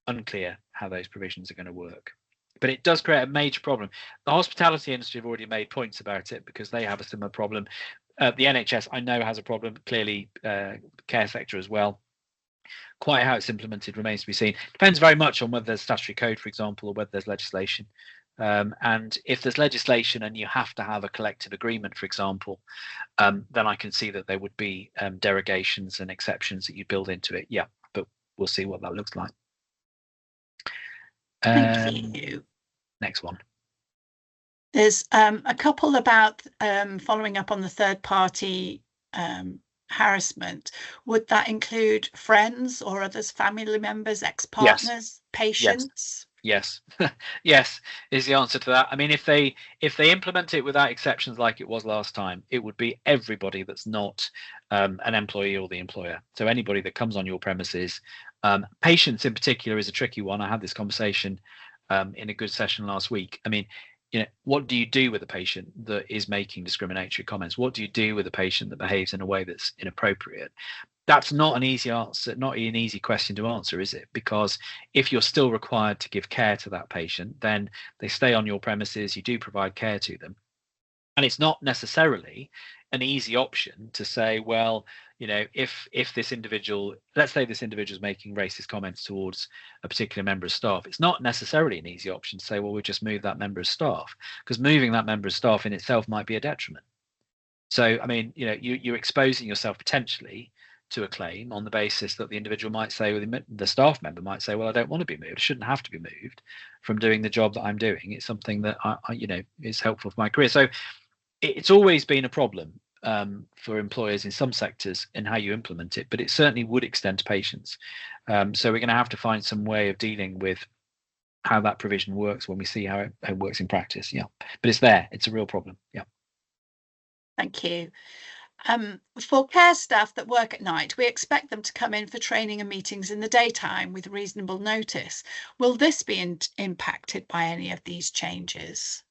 Unclear how those provisions are going to work. But it does create a major problem. The hospitality industry have already made points about it because they have a similar problem. The NHS, I know, has a problem. Clearly, care sector as well. Quite how it's implemented remains to be seen. Depends very much on whether there's statutory code, for example, or whether there's legislation. And if there's legislation and you have to have a collective agreement, for example, then I can see that there would be derogations and exceptions that you build into it. Yeah, but we'll see what that looks like. Thank you. Next one. There's a couple about following up on the third party harassment. Would that include friends or others, family members, ex-partners, yes. patients? Yes. Yes is the answer to that. I mean, if they implement it without exceptions like it was last time, it would be everybody that's not an employee or the employer. So anybody that comes on your premises. Patients in particular is a tricky one. I had this conversation in a good session last week. I mean, what do you do with a patient that is making discriminatory comments? What do you do with a patient that behaves in a way that's inappropriate? That's not an easy answer, not an easy question to answer, is it? Because if you're still required to give care to that patient, then they stay on your premises, you do provide care to them. And it's not necessarily an easy option to say, well, if this individual, let's say this individual is making racist comments towards a particular member of staff, it's not necessarily an easy option to say, well, we'll just move that member of staff, because moving that member of staff in itself might be a detriment. So, I mean, you're exposing yourself potentially to a claim on the basis that the individual might say, or the staff member might say, well, I don't want to be moved. I shouldn't have to be moved from doing the job that I'm doing. It's something that I is helpful for my career. So it's always been a problem for employers in some sectors in how you implement it, but it certainly would extend to patients. So we're going to have to find some way of dealing with how that provision works when we see how it works in practice. Yeah, but it's there. It's a real problem. Yeah. Thank you. For care staff that work at night, we expect them to come in for training and meetings in the daytime with reasonable notice. Will this be impacted by any of these changes?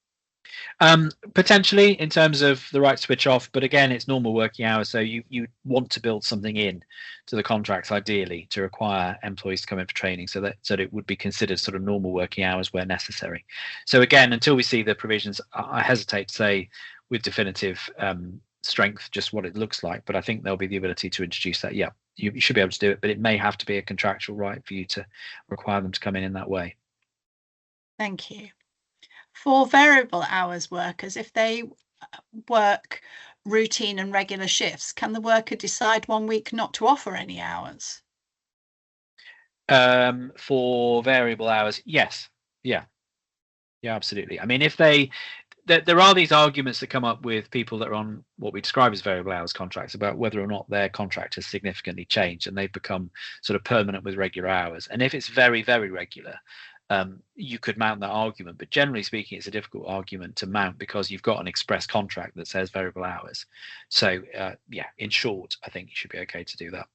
Potentially, in terms of the right to switch off, but again, it's normal working hours, so you want to build something in to the contracts, ideally, to require employees to come in for training, so that it would be considered sort of normal working hours where necessary. So again, until we see the provisions, I hesitate to say with definitive strength just what it looks like, but I think there'll be the ability to introduce that. Yeah, you should be able to do it, but it may have to be a contractual right for you to require them to come in that way. Thank you. For variable hours workers, if they work routine and regular shifts, can the worker decide 1 week not to offer any hours? For variable hours, yes. Yeah, absolutely. I mean, if there are these arguments that come up with people that are on what we describe as variable hours contracts about whether or not their contract has significantly changed and they've become sort of permanent with regular hours. And if it's very, very regular, you could mount that argument, but generally speaking, it's a difficult argument to mount because you've got an express contract that says variable hours. So yeah, in short, I think you should be okay to do that.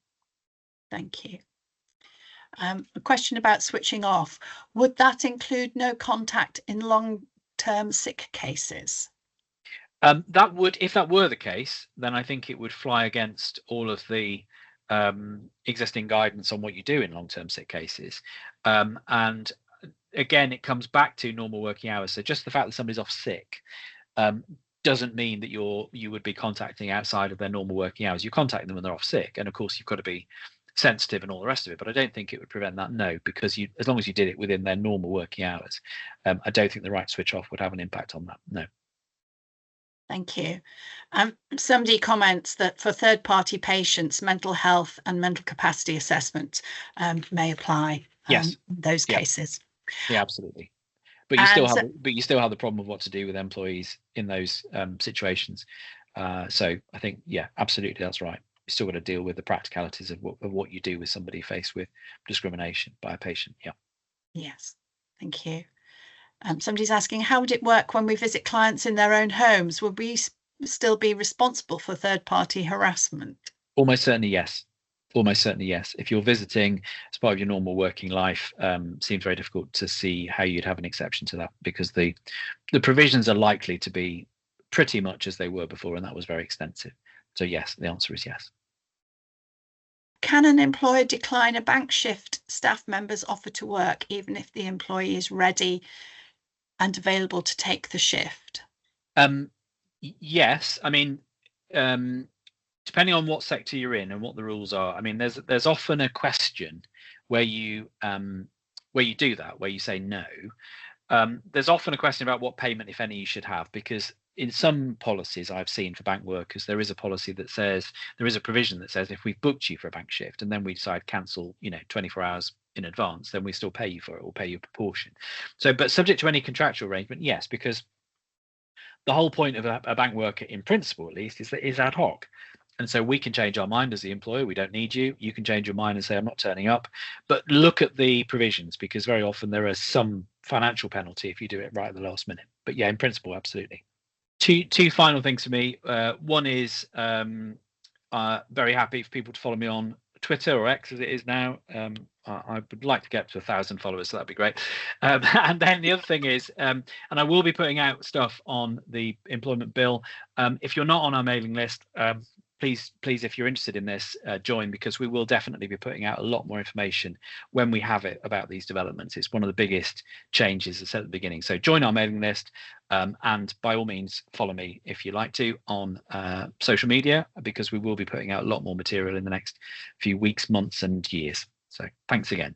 Thank you. A question about switching off. Would that include no contact in long-term sick cases? That would, if that were the case, then I think it would fly against all of the existing guidance on what you do in long-term sick cases. And again, it comes back to normal working hours. So just the fact that somebody's off sick doesn't mean that you would be contacting outside of their normal working hours. You contact them when they're off sick, and of course you've got to be sensitive and all the rest of it. But I don't think it would prevent that. No, because as long as you did it within their normal working hours, I don't think the right to switch off would have an impact on that. No. Thank you. Somebody comments that for third-party patients, mental health and mental capacity assessment may apply. Yes. In those cases. Yeah, absolutely. But you still have the problem of what to do with employees in those situations. So I think, yeah, absolutely, that's right. You still got to deal with the practicalities of what you do with somebody faced with discrimination by a patient. Yeah. Yes, thank you. Somebody's asking, how would it work when we visit clients in their own homes? Would we still be responsible for third-party harassment? Almost certainly, yes. Almost certainly, yes. If you're visiting as part of your normal working life, seems very difficult to see how you'd have an exception to that, because the provisions are likely to be pretty much as they were before, and that was very extensive. So yes, the answer is yes. Can an employer decline a bank shift staff member's offer to work, even if the employee is ready and available to take the shift? Yes. I mean, depending on what sector you're in and what the rules are, I mean, there's often a question where you do that, where you say no. There's often a question about what payment, if any, you should have, because in some policies I've seen for bank workers, there is a policy that says, there is a provision that says, if we've booked you for a bank shift and then we decide cancel, 24 hours in advance, then we still pay you for it, or pay you a proportion. So, but subject to any contractual arrangement, yes, because the whole point of a bank worker, in principle at least, is ad hoc. And so we can change our mind as the employer. We don't need you. You can change your mind and say, I'm not turning up. But look at the provisions, because very often there is some financial penalty if you do it right at the last minute. But yeah, in principle, absolutely. Two final things for me. One is very happy for people to follow me on Twitter, or X as it is now. I would like to get to 1,000 followers, so that'd be great. And then the other thing is, and I will be putting out stuff on the employment bill. If you're not on our mailing list, please, if you're interested in this, join, because we will definitely be putting out a lot more information when we have it about these developments. It's one of the biggest changes, as I said at the beginning. So join our mailing list, and by all means follow me if you like to on social media, because we will be putting out a lot more material in the next few weeks, months and years. So thanks again.